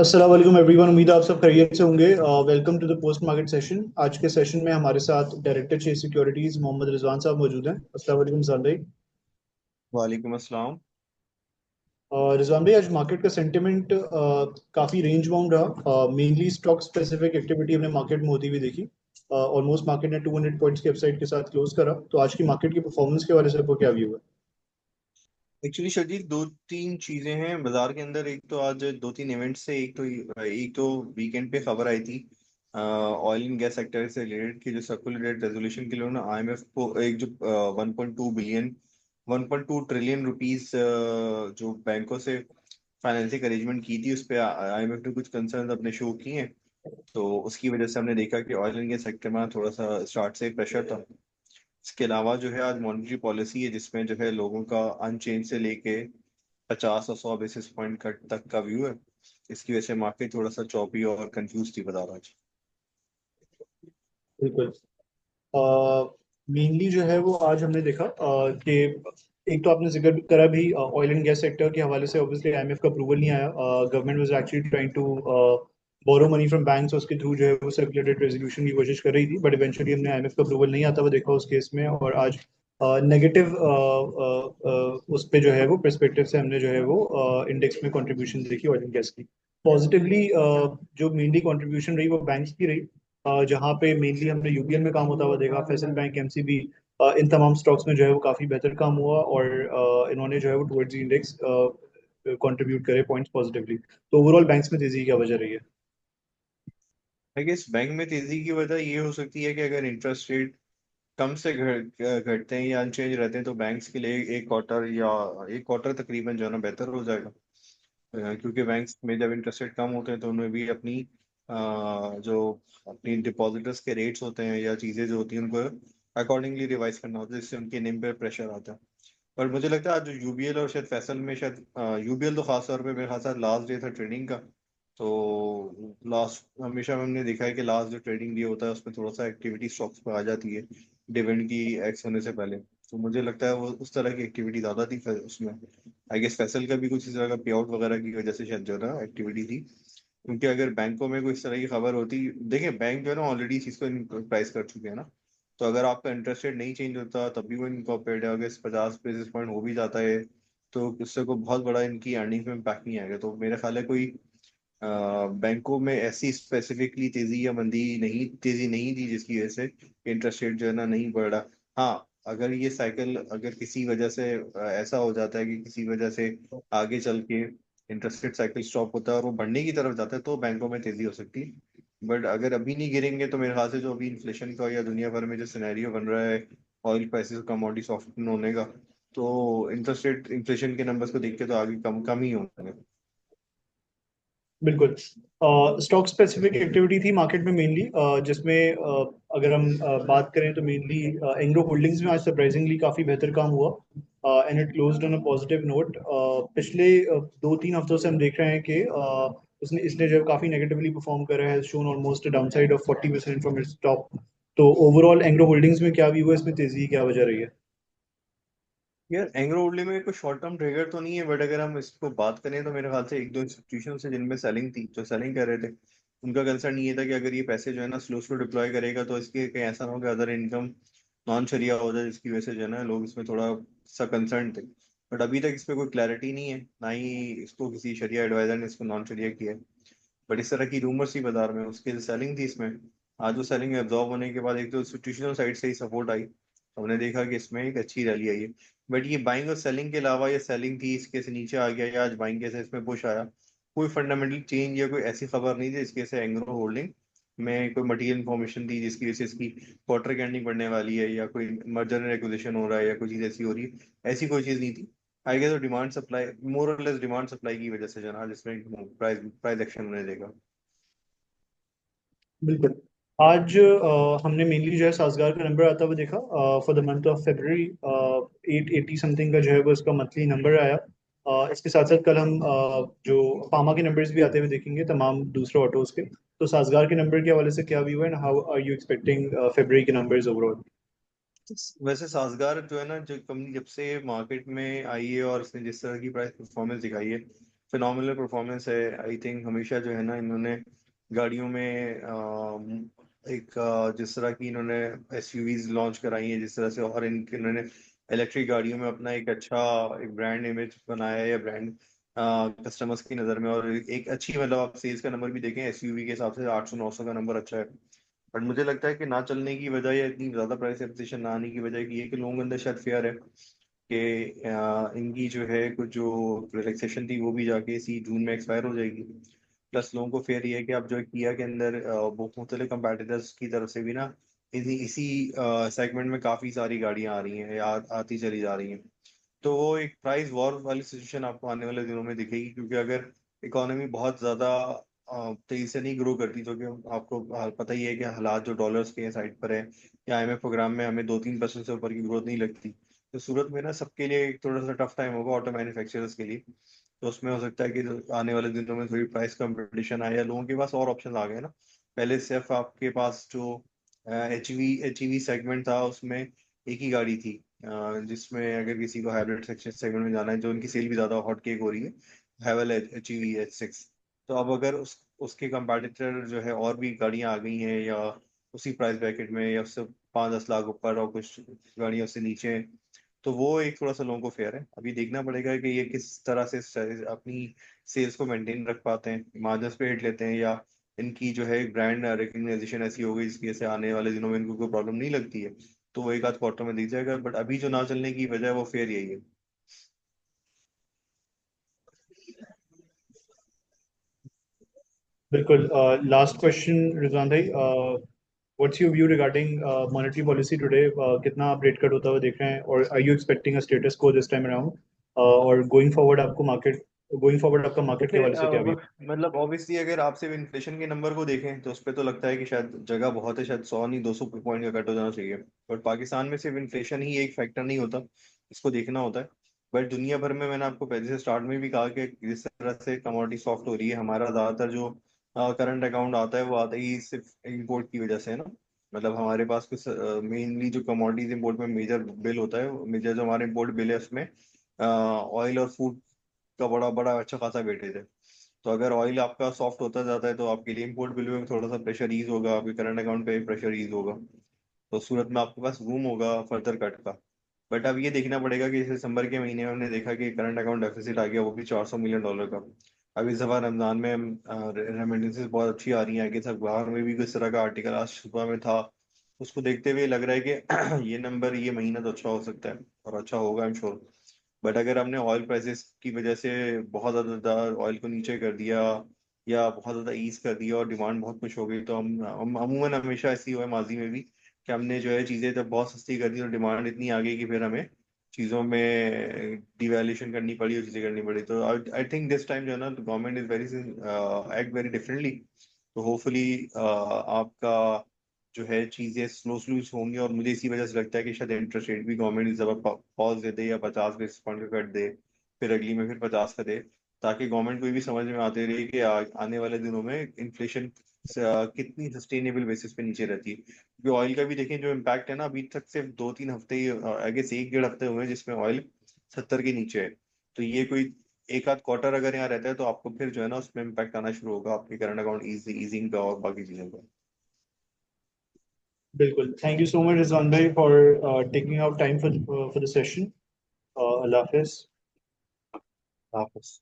अस्सलाम वालेकुम एवरीवन। उम्मीद है आप सब खैरियत से होंगे। Welcome to the post market session. आज के सेशन में हमारे साथ director Chase securities Mohammad Rizwan साहब मौजूद हैं। अस्सलाम वालेकुम रिजवान भाई। वालेकुम अस्सलाम। रिजवान भाई, आज मार्केट का सेंटिमेंट काफी रेंज बाउंड रहा। मेनली स्टॉक स्पेसिफिक एक्टिविटी हमने मार्केट में होती हुई देखी। ऑलमोस्ट मार्केट ने 200 पॉइंट्स के अपसाइड के साथ क्लोज करा। तो आज की मार्केट की परफॉर्मेंस के बारे से आपको क्या व्यू है? एक्चुअली शर्जील, दो तीन चीजें हैं बाजार के अंदर। एक तो आज दो तीन इवेंट्स से एक तो वीकेंड पे खबर आई थी ऑयल एंड गैस सेक्टर से रिलेटेड कि जो सर्कुलर डेट रेजोल्यूशन के लिए ना आईएमएफ को एक जो 1.2 ट्रिलियन रुपीस जो बैंकों से फाइनेंसिंग अरेंजमेंट की थी, उस पर आईएमएफ ने कुछ कंसर्न अपने शो किए हैं। तो उसकी वजह से हमने देखा कि ऑयल एंड गैस सेक्टर में थोड़ा सा स्टार्ट से प्रेशर था। इसके अलावा जो है आज मॉनेटरी पॉलिसी है, जिसमें जो है लोगों का अनचेंज से लेके 50 और 100 बेसिस पॉइंट कट तक का व्यू है। इसकी वजह से मार्केट थोड़ा सा चौपी और कंफ्यूज थी बाजार आज। बिल्कुल। मेनली जो है वो आज हमने देखा कि एक तो आपने जिक्र करा भी ऑयल एंड गैस सेक्टर के हवाले से। ऑब्वियसली आईएमएफ का अप्रूवल नहीं आया। Government was actually trying to borrow money from banks. उसके थ्रू जो है वो सर्कुलेटेड रेजोल्यूशन की कोशिश कर रही थी, बट इवेंचुअली हमने आईएमएफ का अप्रूवल नहीं आता हुआ देखा उस केस में। और आज नेगेटिव उस पे जो है वो पर्सपेक्टिव से हमने जो है वो इंडेक्स में कंट्रीब्यूशन देखी ऑयल एंड गैस की। पॉजिटिवली जो मेनली कंट्रीब्यूशन रही वो बैंक्स की रही। जहाँ पे मेनली हमने यूबीएल में काम होता हुआ देखा। फेडरल बैंक, एमसीबी, इन तमाम स्टॉक्स में जो है वो काफी बेहतर काम हुआ। और इन्होंने जो है वो टुवर्ड्स इंडेक्स कंट्रीब्यूट करे पॉइंट्स पॉजिटिवली। तो ओवरऑल बैंक्स में तेजी की क्या वजह रही है? आई गेस बैंक में तेजी की वजह ये हो सकती है कि अगर इंटरेस्ट रेट कम से घटते हैं या अनचेंज रहते हैं तो बैंक्स के लिए एक क्वार्टर या एक क्वार्टर तकरीबन जो है ना बेहतर हो जाएगा। क्योंकि बैंक्स में जब इंटरेस्ट रेट कम होते हैं तो उन्हें भी जो अपनी डिपॉजिटर्स के रेट्स होते हैं या चीज़ें जो होती हैं उनको अकॉर्डिंगली रिवाइज करना होता है, जिससे उनके नेम पे प्रेशर आता है। पर मुझे लगता है आज जो यूबीएल और शायद फैसल में शायद यूबीएल तो खास तौर पे मेरे ख्याल से लास्ट डे था ट्रेडिंग का। तो लास्ट हमेशा हमने देखा है कि लास्ट जो ट्रेडिंग डे होता है उसमें थोड़ा सा एक्टिविटी स्टॉक्स पे आ जाती है डिविडेंड की एक्स होने से पहले। तो मुझे लगता है वो उस तरह की एक्टिविटी ज्यादा थी उसमें। आई गेस फैसल का भी कुछ इस तरह का पे आउट वगैरह की वजह से शायद जो है ना एक्टिविटी थी। क्योंकि अगर बैंकों में कोई इस तरह की खबर होती, देखिए बैंक जो है ना ऑलरेडी इस चीज को प्राइस कर चुके हैं ना। तो अगर आपका इंटरेस्ट रेट नहीं चेंज होता तब भी वो इनकॉर्पोरेट है, अगर 50 बेसिस पॉइंट हो भी जाता है तो उससे कोई बहुत बड़ा इनकी अर्निंग में इम्पैक्ट नहीं आएगा। तो मेरा ख्याल है कोई बैंकों में ऐसी स्पेसिफिकली तेजी नहीं थी जिसकी वजह से इंटरेस्ट रेट जो है ना नहीं बढ़ रहा। हाँ, अगर ये साइकिल अगर किसी वजह से ऐसा हो जाता है कि किसी वजह से आगे चल के इंटरेस्ट रेट साइकिल स्टॉप होता है और वो बढ़ने की तरफ जाता है तो बैंकों में तेजी हो सकती है। बट अगर अभी नहीं गिरेंगे तो मेरे ख्याल से जो अभी इन्फ्लेशन का या दुनिया भर में जो सिनेरियो बन रहा है, ऑयल प्राइसेस कमोडिटी सॉफ्टन होने का, तो इंटरेस्ट रेट इन्फ्लेशन के नंबर्स को देख के तो आगे कम कम ही होंगे। बिल्कुल। स्टॉक स्पेसिफिक एक्टिविटी थी मार्केट में मेनली, जिसमें अगर हम बात करें तो मेनली एंग्रो होल्डिंग्स में आज सरप्राइजिंगली काफी बेहतर काम हुआ। And it closed on a positive note. पिछले 2-3 हफ्तों से हम देख रहे हैं कि उसने इसने जो है काफी नेगेटिवली परफॉर्म करा है। Shown almost downside of 40% from its top. तो ओवरऑल एंग्रो होल्डिंग्स में क्या भी हुआ, इसमें तेजी की क्या वजह रही है? यार एंग्रो वुडली में कोई शॉर्ट टर्म ट्रिगर तो नहीं है, बट अगर हम इसको बात करें तो मेरे ख्याल से एक दो इंस्टीट्यूशन से जिनमें सेलिंग थी, जो सेलिंग कर रहे थे, उनका कंसर्न ये था कि अगर ये पैसे जो है ना स्लो स्लो डिप्लॉय करेगा तो इसके कहीं ऐसा ना हो कि अदर इनकम नॉन शरिया हो जाए, जिसकी वजह से जो है ना लोग इसमें थोड़ा सा कंसर्न थे। बट अभी तक इस पे कोई क्लैरिटी नहीं है, ना ही इसको किसी शरिया एडवाइजर ने इसको नॉन शरिया किया है। बट इस तरह की रूमर्स थी बाजार में, उसके सेलिंग थी इसमें। आज वो सेलिंग एब्जॉर्ब होने के बाद एक तो इंस्टीट्यूशनल साइड से ही सपोर्ट आई, हमने देखा कि इसमें एक अच्छी रैली आई है। बट ये बाइंग और सेलिंग के अलावा, ये सेलिंग थी इसके से नीचे आ गया या आज बाइंग के से इसमें पुश आया, कोई फंडामेंटल चेंज या कोई ऐसी खबर नहीं थी जिसके से एंग्रो होल्डिंग में कोई मटेरियल इन्फॉर्मेशन थी जिसकी वजह से इसकी क्वार्टर की एंडिंग बढ़ने वाली है या कोई मर्जर एंड एक्विजिशन हो रहा है या कोई चीज ऐसी हो रही है, ऐसी कोई चीज नहीं थी। आई गेस डिमांड सप्लाई, मोर और लेस डिमांड सप्लाई की वजह से जना जिसमें प्राइस प्राइस एक्शन होने देगा। बिल्कुल। आज हमने मेनली जो है साजगार का नंबर आता हुआ देखा for the month of February। 880 something का जो है वो इसका मंथली नंबर आया। इसके साथ साथ कल हम जो पामा के नंबर्स भी आते हुए देखेंगे तमाम दूसरे ऑटोज के। तो साजगार के नंबर के हवाले से क्या व्यू है, and how are you expecting February के नंबर्स ओवरऑल? वैसे साजगार जो है ना, जो कंपनी जब से मार्केट में आई है और इसने जिस तरह की प्राइस परफॉर्मेंस दिखाई है, फिनोमिनल परफॉर्मेंस है। आई थिंक हमेशा जो है ना इन्होंने गाड़ियों में एक जिस तरह की इन्होंने एसयूवीज लॉन्च कराई है, जिस तरह से, और इन्होंने इलेक्ट्रिक गाड़ियों में अपना एक अच्छा एक ब्रांड इमेज बनाया है, या ब्रांड कस्टमर्स की नज़र में, और एक अच्छी, मतलब आप सेल्स का नंबर भी देखें एसयूवी के हिसाब से 800-900 का नंबर अच्छा है। बट मुझे लगता है कि ना चलने की वजह या इतनी ज़्यादा प्राइस एप्रिसिएशन ना आने की वजह की ये कि लोगों के अंदर शायद फेयर है कि इनकी जो है कुछ जो रिलैक्सेशन थी वो भी जाके इसी जून में एक्सपायर हो जाएगी। प्लस लोगों को फेयर ये है कि अब जो किया के अंदर वो मुख्तलिफ कंपेटिटर्स की तरफ से भी ना इसी इसी सेगमेंट में काफ़ी सारी गाड़ियां आ रही हैं या आती चली जा रही हैं। तो वो एक प्राइस वॉर वाली सिचुएशन आपको आने वाले दिनों में दिखेगी, क्योंकि अगर इकोनॉमी बहुत ज़्यादा तेजी से नहीं ग्रो करती, तो कि आपको पता ही है कि हालात जो डॉलर्स के साइड पर है, या आईएमएफ प्रोग्राम में हमें 2-3% से ऊपर की ग्रोथ नहीं लगती, तो सूरत में ना सबके लिए एक थोड़ा सा टफ टाइम होगा ऑटो मैन्युफैक्चरर्स के लिए। तो उसमें हो सकता है कि आने वाले दिनों में थोड़ी प्राइस कंपटीशन आए, या लोगों के पास और ऑप्शन आ गए ना। पहले सिर्फ आपके पास जो एचईवी सेगमेंट था उसमें एक ही गाड़ी थी, जिसमें अगर किसी को हाइब्रिड सेक्शन सेगमेंट में जाना है, जो उनकी सेल भी ज्यादा हॉट केक हो रही है, हैवल एचईवी H6। तो अब अगर उसके कंपैटिटर जो है और भी गाड़ियां आ गई हैं, या उसी प्राइस ब्रैकेट में, या उससे 5-10 लाख ऊपर, और कुछ गाड़ियां उससे नीचे हैं, तो वो एक थोड़ा सा लोगों को फेयर है। अभी देखना पड़ेगा कि ये किस तरह से अपनी सेल्स को मेंटेन रख पाते हैं, मार्जिन पे हिट लेते हैं, या इनकी जो है ब्रांड रिकग्नाइजेशन ऐसी हो गई जिसकी वजह से आने वाले दिनों में इनको कोई प्रॉब्लम नहीं लगती है, तो वो एक आध क्वार्टर में दिख जाएगा। बट अभी जो ना चलने की वजह है वो फेयर यही है। बिल्कुल। लास्ट क्वेश्चन रिजवान भाई, what's your view regarding monetary policy today? कितना आप रेट कट होता हुआ देख रहे हैं, और are you expecting a status quo this time around? और गोइंग फॉरवर्ड आपका मार्केट के देखिए हवाले से क्या व्यू? मतलब ऑब्वियसली अगर आप सिर्फ इन्फ्लेशन के नंबर को देखें तो उस पर तो लगता है कि शायद जगह बहुत है, शायद 100 नहीं 200 पॉइंट का कट हो जाना चाहिए। बट पाकिस्तान में सिर्फ इन्फ्लेशन ही एक फैक्टर नहीं होता, इसको देखना होता है। बट दुनिया भर में, मैंने आपको पहले से स्टार्ट में भी कहा कि जिस तरह से कमोडिटी सॉफ्ट हो रही है, हमारा ज़्यादातर जो करंट अकाउंट आता है वो आता ही सिर्फ इम्पोर्ट की वजह से है ना। मतलब हमारे पास कुछ मेनली जो कमोडिटीज इम्पोर्ट में मेजर बिल होता है, मेजर जो हमारा इम्पोर्ट बिल है उसमें ऑयल और फूड का बड़ा बड़ा अच्छा खासा वेटेज है। तो अगर ऑयल आपका सॉफ्ट होता जाता है तो आपके लिए इम्पोर्ट बिल में थोड़ा सा प्रेशर ईज होगा, आपके करंट अकाउंट पे प्रेशर ईज होगा, तो सूरत में आपके पास रूम होगा फर्दर कट का। बट अब ये देखना पड़ेगा कि जैसे दिसंबर के महीने में हमने देखा कि करंट अकाउंट डेफिसिट आ गया, वो भी $400 मिलियन का। अब इस दफा रमजान में रेमिटेंसेस बहुत अच्छी आ रही हैं, आगे तक बाहर में भी किस तरह का आर्टिकल आज सुबह में था, उसको देखते हुए लग रहा है कि ये नंबर, ये महीना तो अच्छा हो सकता है, और अच्छा होगा आई एम श्योर। बट अगर हमने ऑयल प्राइसेस की वजह से बहुत ज़्यादा ऑयल को नीचे कर दिया, या बहुत ज़्यादा ईज कर दिया, और डिमांड बहुत कुछ हो गई, तो हम अमूमन हमेशा ऐसी हुआ है माजी में भी कि हमने जो है चीज़ें जब बहुत सस्ती कर दी और डिमांड इतनी आ गई कि फिर हमें चीज़ों में डिवैल्यूएशन करनी पड़ी और चीज़ें करनी पड़ी। तो आई थिंक दिस टाइम जो है ना government is very act very differently. तो होपफुली आपका जो है चीजें स्लो स्लो होंगी, और मुझे इसी वजह से लगता है कि शायद इंटरेस्ट रेट भी गवर्नमेंट इस दफा पॉज दे दे, या 50 बेसिस पॉइंट का कट दे, फिर अगली में फिर 50 का दे, ताकि गवर्नमेंट को ये भी समझ में आते रहे कि आने वाले दिनों में इन्फ्लेशन कितनी सस्टेनेबल बेसिस पे नीचे रहती है। क्योंकि ऑयल का भी देखें जो इम्पैक्ट है ना, अभी तक सिर्फ 2-3 हफ्ते ही, आगे से 1-1.5 हफ्ते हुए हैं जिसमें ऑयल 70 के नीचे है। तो ये कोई एक आध क्वार्टर अगर यहाँ रहता है तो आपको फिर जो है ना उसमें इम्पैक्ट आना शुरू होगा आपके करंट अकाउंट ईजिंग का और बाकी चीजों का। बिल्कुल। Thank you so much Rizwan भाई for taking out time for the session. अल्लाह हाफिज। वापस